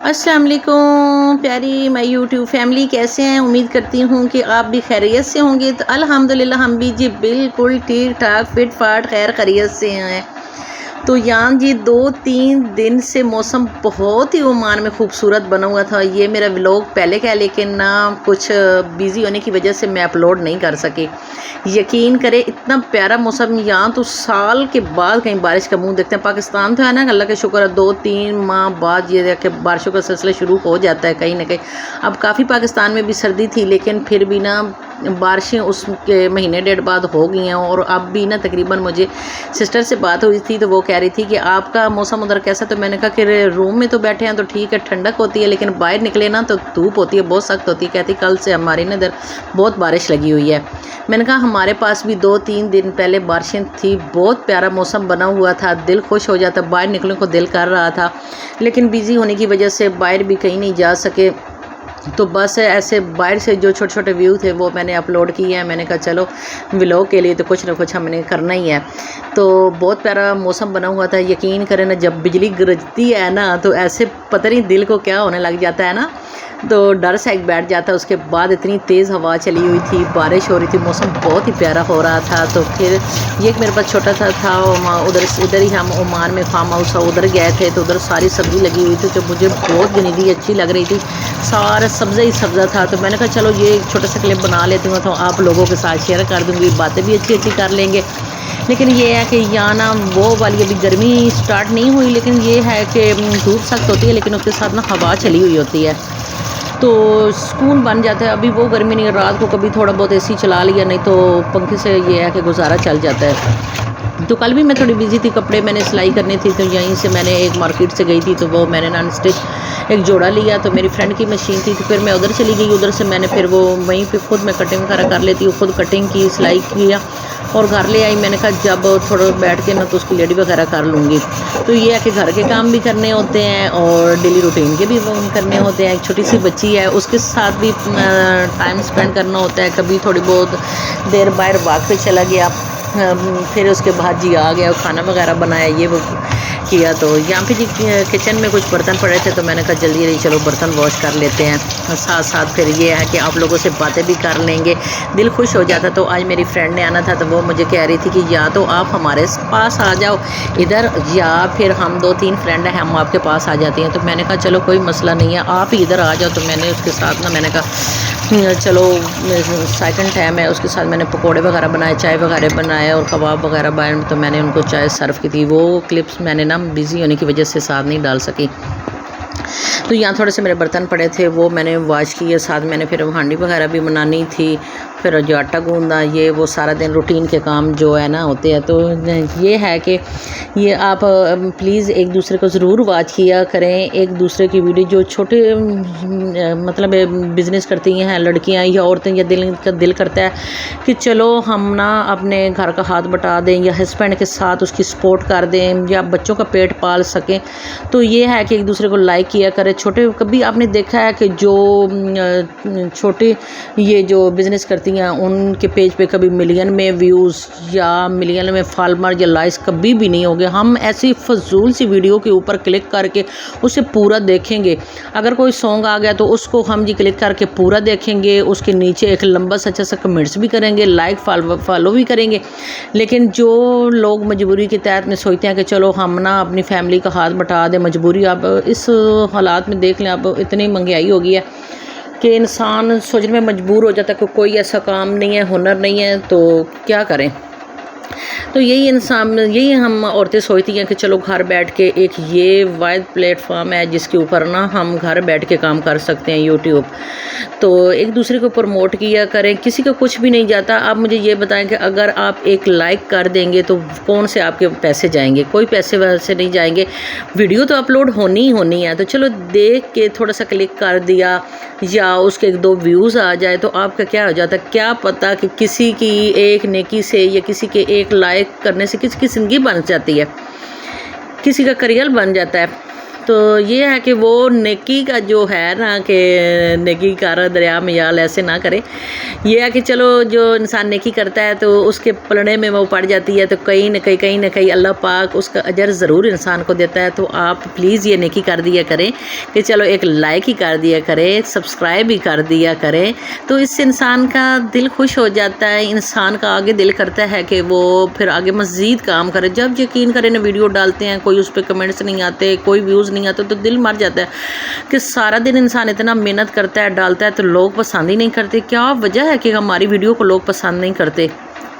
अस्सलाम वालेकुम प्यारी माय यूट्यूब फैमिली, कैसे हैं? उम्मीद करती हूँ कि आप भी खैरियत से होंगे। तो अल्हम्दुलिल्लाह हम भी जी बिल्कुल ठीक ठाक फिट फाट खैर खैरियत से हैं। तो यहाँ जी 2-3 दिन से मौसम बहुत ही ओमान में खूबसूरत बना हुआ था। ये मेरा व्लॉग पहले का है, लेकिन ना कुछ बिज़ी होने की वजह से मैं अपलोड नहीं कर सकी। यकीन करें इतना प्यारा मौसम, यहाँ तो साल के बाद कहीं बारिश का मुंह देखते हैं। पाकिस्तान तो है ना, अल्लाह का शुक्र है 2-3 माह बाद ये कि बारिशों का सिलसिला शुरू हो जाता है कहीं ना कहीं। अब काफ़ी पाकिस्तान में भी सर्दी थी, लेकिन फिर भी ना बारिशें उसके महीने डेढ़ बाद हो गई हैं। और अब भी ना तकरीबन मुझे सिस्टर से बात हुई थी, तो वो कह रही थी कि आपका मौसम उधर कैसा। तो मैंने कहा कि रूम में तो बैठे हैं तो ठीक है, ठंडक होती है, लेकिन बाहर निकले ना तो धूप होती है, बहुत सख्त होती है। कहती कल से हमारी ना इधर बहुत बारिश लगी हुई है। मैंने कहा हमारे पास भी 2-3 दिन पहले बारिशें थी, बहुत प्यारा मौसम बना हुआ था, दिल खुश हो जाता, बाहर निकलने को दिल कर रहा था, लेकिन बिज़ी होने की वजह से बाहर भी कहीं नहीं जा सके। तो बस ऐसे बाहर से जो छोटे छोटे व्यू थे वो मैंने अपलोड किए हैं। मैंने कहा चलो व्लॉग के लिए तो कुछ ना कुछ हमने करना ही है। तो बहुत प्यारा मौसम बना हुआ था। यकीन करें ना, जब बिजली गरजती है ना तो ऐसे पता नहीं दिल को क्या होने लग जाता है ना, तो डर सा एक बैठ जाता है। उसके बाद इतनी तेज़ हवा चली हुई थी, बारिश हो रही थी, मौसम बहुत ही प्यारा हो रहा था। तो फिर ये एक मेरे पास छोटा सा था, उधर ही हम ओमान में फार्म हाउस उधर गए थे, तो उधर सारी सब्ज़ी लगी हुई थी जो मुझे बहुत गनीदी अच्छी लग रही थी, सारा सब्ज़ा ही सब्ज़ा था। तो मैंने कहा चलो ये एक छोटा सा क्लिप बना लेती हूँ, तो आप लोगों के साथ शेयर कर दूँगी, बातें भी अच्छी अच्छी कर लेंगे। लेकिन ये है कि यहाँ ना वो वाली अभी गर्मी स्टार्ट नहीं हुई, लेकिन ये है कि धूप सख्त होती है, लेकिन उसके साथ ना हवा चली हुई होती है, तो सुकून बन जाता है। अभी वो गर्मी नहीं है, रात को कभी थोड़ा बहुत एसी चला लिया, नहीं तो पंखे से ये है कि गुजारा चल जाता है। तो कल भी मैं थोड़ी बिजी थी, कपड़े मैंने सिलाई करनी थी, तो यहीं से मैंने एक मार्केट से गई थी, तो वो मैंने नॉन स्टिच एक जोड़ा लिया। तो मेरी फ्रेंड की मशीन थी, तो फिर मैं उधर चली गई, उधर से मैंने फिर वो वहीं पे खुद मैं कटिंग वगैरह कर लेती हूँ, खुद कटिंग की, सिलाई किया और घर ले आई। मैंने कहा जब थोड़ा बैठ के ना तो उसकी लेडी वगैरह कर लूँगी। तो ये है कि घर के काम भी करने होते हैं और डेली रूटीन के भी करने होते हैं। एक छोटी सी बच्ची है, उसके साथ भी टाइम स्पेंड करना होता है। कभी थोड़ी बहुत देर बाहर वॉक पे चला गया, फिर उसके बाद जी आ गया, खाना वगैरह बनाया, ये वो किया। तो यहाँ पे जी किचन में कुछ बर्तन पड़े थे, तो मैंने कहा जल्दी जल्दी चलो बर्तन वॉश कर लेते हैं, साथ साथ फिर ये है कि आप लोगों से बातें भी कर लेंगे, दिल खुश हो जाता। तो आज मेरी फ्रेंड ने आना था, तो वो मुझे कह रही थी कि या तो आप हमारे पास आ जाओ इधर, या फिर हम 2-3 फ्रेंड हैं, हम आपके पास आ जाती हैं। तो मैंने कहा चलो कोई मसला नहीं है, आप ही इधर आ जाओ। तो मैंने उसके साथ ना मैंने कहा चलो सेकंड टाइम है, उसके साथ मैंने पकोड़े वगैरह बनाए, चाय वगैरह बनाए और कबाब वगैरह बनाए। तो मैंने उनको चाय सर्व की थी। वो क्लिप्स मैंने ना बिज़ी होने की वजह से साथ नहीं डाल सकी। तो यहाँ थोड़े से मेरे बर्तन पड़े थे, वो मैंने वॉश किए, साथ मैंने फिर हांडी वगैरह भी बनानी थी, फिर जो आटा गूंदना, ये वो सारा दिन रूटीन के काम जो है ना होते हैं। तो ये है कि ये आप प्लीज़ एक दूसरे को ज़रूर वॉच किया करें, एक दूसरे की वीडियो। जो छोटे मतलब बिज़नेस करती हैं लड़कियां या औरतें, या दिल करता है कि चलो हम ना अपने घर का हाथ बटा दें, या हस्बैंड के साथ उसकी सपोर्ट कर दें, या बच्चों का पेट पाल सकें, तो ये है कि एक दूसरे को लाइक किया करें। छोटे कभी आपने देखा है कि जो छोटे ये जो बिज़नेस करती हैं उनके पेज पे कभी मिलियन में व्यूज़ या मिलियन में फॉलोअर या लाइक्स कभी भी नहीं होंगे। हम ऐसी फजूल सी वीडियो के ऊपर क्लिक करके उसे पूरा देखेंगे। अगर कोई सॉन्ग आ गया तो उसको हम जी क्लिक करके पूरा देखेंगे, उसके नीचे एक लंबा सा अच्छा सा कमेंट्स भी करेंगे, लाइक फॉलो भी करेंगे। लेकिन जो लोग मजबूरी के तहत में सोचते हैं कि चलो हम ना अपनी फैमिली का हाथ बटा दें, मजबूरी आप इस हालात में देख लें, अब इतनी महंगाई हो गई है कि इंसान सोचने में मजबूर हो जाता है कि कोई ऐसा काम नहीं है, हुनर नहीं है, तो क्या करें। तो यही हम औरतें सोचती हैं कि चलो घर बैठ के एक ये वाइड प्लेटफॉर्म है जिसके ऊपर ना हम घर बैठ के काम कर सकते हैं, यूट्यूब। तो एक दूसरे को प्रमोट किया करें, किसी का कुछ भी नहीं जाता। आप मुझे ये बताएं कि अगर आप एक लाइक कर देंगे तो कौन से आपके पैसे जाएंगे? कोई पैसे वैसे नहीं जाएंगे, वीडियो तो अपलोड होनी ही होनी है। तो चलो देख के थोड़ा सा क्लिक कर दिया, या उसके 1-2 व्यूज़ आ जाए तो आपका क्या हो जाता है? क्या पता कि किसी की एक नेकी से या किसी के एक लाइक करने से किसी की ज़िंदगी बन जाती है, किसी का करियर बन जाता है। تو یہ ہے کہ وہ نیکی کا جو ہے نا کہ نیکی کار دریا میں یال ایسے نہ کرے. یہ ہے کہ چلو جو انسان نیکی کرتا ہے تو اس کے پلڑے میں وہ پڑ جاتی ہے تو کہیں نہ کہیں اللہ پاک اس کا اجر ضرور انسان کو دیتا ہے. تو آپ پلیز یہ نیکی کر دیا کریں کہ چلو ایک لائک ہی کر دیا کریں, سبسکرائب بھی کر دیا کریں, تو اس سے انسان کا دل خوش ہو جاتا ہے, انسان کا آگے دل کرتا ہے کہ وہ پھر آگے مزید کام کرے. جب یقین کریں نا ویڈیو ڈالتے ہیں کوئی اس پہ کمنٹس نہیں آتے, کوئی ویوز نہیں آتے تو دل مر جاتا ہے کہ سارا دن انسان اتنا محنت کرتا ہے, ڈالتا ہے تو لوگ پسند ہی نہیں کرتے. کیا وجہ ہے کہ ہماری ویڈیو کو لوگ پسند نہیں کرتے؟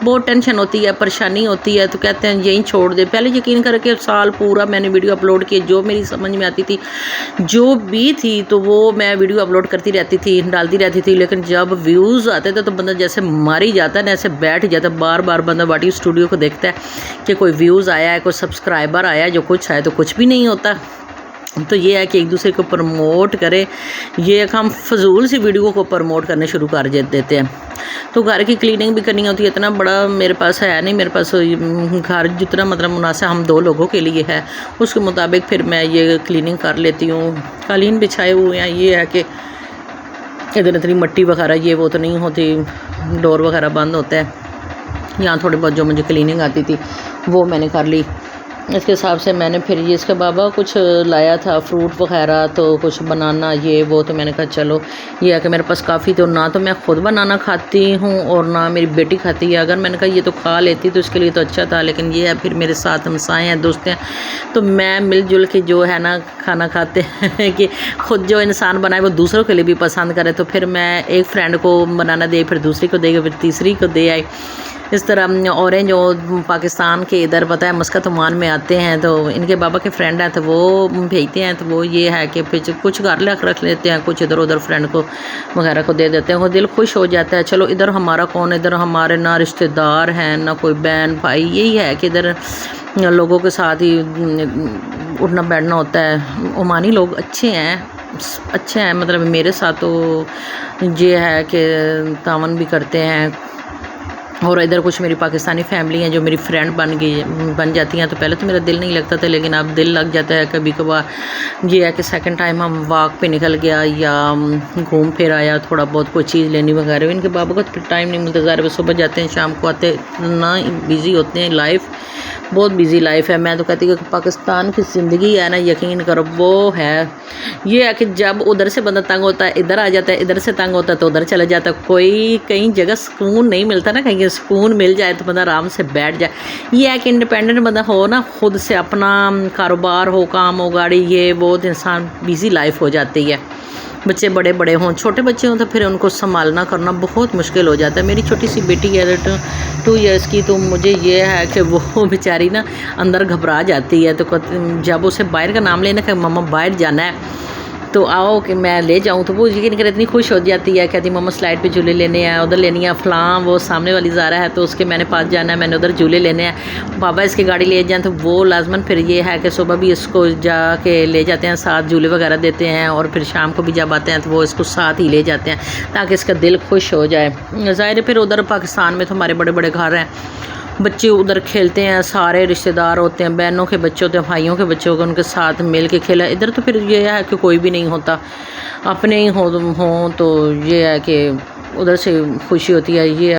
بہت ٹینشن ہوتی ہے, پریشانی ہوتی ہے, تو کہتے ہیں یہیں چھوڑ دے. پہلے یقین کر کے سال پورا میں نے ویڈیو اپلوڈ کی, جو میری سمجھ میں آتی تھی جو بھی تھی تو وہ میں ویڈیو اپلوڈ کرتی رہتی تھی, ڈالتی رہتی تھی. لیکن جب ویوز آتے تھے تو بندہ جیسے مار ہی جاتا ہے نا, ایسے بیٹھ جاتا ہے. بار بار بندہ واٹی اسٹوڈیو کو دیکھتا ہے کہ کوئی ویوز آیا ہے, کوئی سبسکرائبر آیا ہے, جو کچھ آیا تو کچھ بھی نہیں ہوتا. تو یہ ہے کہ ایک دوسرے کو پروموٹ کرے, یہ ایک ہم فضول سی ویڈیو کو پروموٹ کرنے شروع کر دیتے ہیں. تو گھر کی کلیننگ بھی کرنی ہوتی ہے, اتنا بڑا میرے پاس ہے نہیں, میرے پاس گھر جتنا مطلب مناسب ہم 2 لوگوں کے لیے ہے اس کے مطابق پھر میں یہ کلیننگ کر لیتی ہوں. قالین بچھائے ہوئے ہیں, یہ ہے کہ ادھر اتنی مٹی وغیرہ یہ وہ تو نہیں ہوتی, ڈور وغیرہ بند ہوتا ہے. یہاں تھوڑے بہت جو مجھے کلیننگ آتی تھی وہ میں نے کر لی. اس کے حساب سے میں نے پھر یہ اس کے بابا کچھ لایا تھا فروٹ وغیرہ, تو کچھ بنانا یہ وہ, تو میں نے کہا چلو یہ ہے کہ میرے پاس کافی, تو نہ تو میں خود بنانا کھاتی ہوں اور نہ میری بیٹی کھاتی ہے. اگر میں نے کہا یہ تو کھا لیتی تو اس کے لیے تو اچھا تھا, لیکن یہ ہے پھر میرے ساتھ ہمسائے ہیں, دوست ہیں, تو میں مل جل کے جو ہے نا کھانا کھاتے ہیں کہ خود جو انسان بنائے وہ دوسروں کے لیے بھی پسند کرے. تو پھر میں ایک فرینڈ کو بنانا دے, پھر دوسری کو دے گا, پھر تیسری کو دے آئی. اس طرح اوریں جو پاکستان کے ادھر پتہ ہے مسقط عمان میں آتے ہیں تو ان کے بابا کے فرینڈ ہیں تو وہ بھیجتے ہیں. تو وہ یہ ہے کہ پھر کچھ گھر رکھ لیتے ہیں, کچھ ادھر ادھر فرینڈ کو وغیرہ کو دے دیتے ہیں. وہ دل خوش ہو جاتا ہے. چلو ادھر ہمارا کون, ادھر ہمارے نہ رشتہ دار ہیں نہ کوئی بہن بھائی, یہی ہے کہ ادھر لوگوں کے ساتھ ہی اٹھنا بیٹھنا ہوتا ہے. عمانی لوگ اچھے ہیں مطلب میرے ساتھ تو یہ ہے کہ تعاون بھی کرتے ہیں. اور ادھر کچھ میری پاکستانی فیملی ہیں جو میری فرینڈ بن جاتی ہیں. تو پہلے تو میرا دل نہیں لگتا تھا, لیکن اب دل لگ جاتا ہے کبھی کبھار. یہ ہے کہ سیکنڈ ٹائم ہم واک پہ نکل گیا یا گھوم پھر آیا, تھوڑا بہت کوئی چیز لینی وغیرہ. ان کے بابا کو تو پھر ٹائم نہیں ملتا, ظاہر وہ صبح جاتے ہیں شام کو آتے, اتنا بزی ہوتے ہیں, لائف بہت بزی لائف ہے. میں تو کہتی ہوں کہ پاکستان کی زندگی ہے نا, یقین کرو وہ ہے. یہ ہے کہ جب ادھر سے بندہ تنگ ہوتا ہے ادھر آ جاتا ہے, ادھر سے تنگ ہوتا ہے تو ادھر چلا جاتا ہے. کوئی کہیں جگہ سکون نہیں ملتا نا, کہیں سکون مل جائے تو بندہ آرام سے بیٹھ جائے. یہ ہے کہ انڈیپینڈنٹ بندہ ہو نا, خود سے اپنا کاروبار ہو, کام ہو, گاڑی یہ وہ, انسان بیزی لائف ہو جاتی ہے. بچے بڑے ہوں, چھوٹے بچے ہوں تو پھر ان کو سنبھالنا کرنا بہت مشکل ہو جاتا ہے. میری چھوٹی سی بیٹی ہے 2 ایئرس کی, تو مجھے یہ ہے کہ وہ بیچاری نا اندر گھبرا جاتی ہے. تو جب اسے باہر کا نام لینا کہ مما باہر جانا ہے تو آؤ کہ میں لے جاؤں, تو وہ یقین کرے اتنی خوش ہو جاتی ہے, کہتی مما سلائڈ پہ جھولے لینے ہیں, ادھر لینی ہے فلاں, وہ سامنے والی زارا ہے تو اس کے میں نے پاس جانا ہے, میں نے ادھر جھولے لینے ہیں, بابا اس کی گاڑی لے جائیں. تو وہ لازماً پھر یہ ہے کہ صبح بھی اس کو جا کے لے جاتے ہیں, ساتھ جھولے وغیرہ دیتے ہیں, اور پھر شام کو بھی جب آتے ہیں تو وہ اس کو ساتھ ہی لے جاتے ہیں تاکہ اس کا دل خوش ہو جائے. ظاہر ہے پھر ادھر پاکستان میں تو ہمارے بڑے گھر ہیں, بچے ادھر کھیلتے ہیں, سارے رشتہ دار ہوتے ہیں, بہنوں کے بچے ہوتے ہیں, بھائیوں کے بچے ہوتے ہیں, ان کے ساتھ مل کے کھیلا. ادھر تو پھر یہ ہے کہ کوئی بھی نہیں ہوتا, اپنے ہی ہوں تو یہ ہے کہ ادھر سے خوشی ہوتی ہے. یہ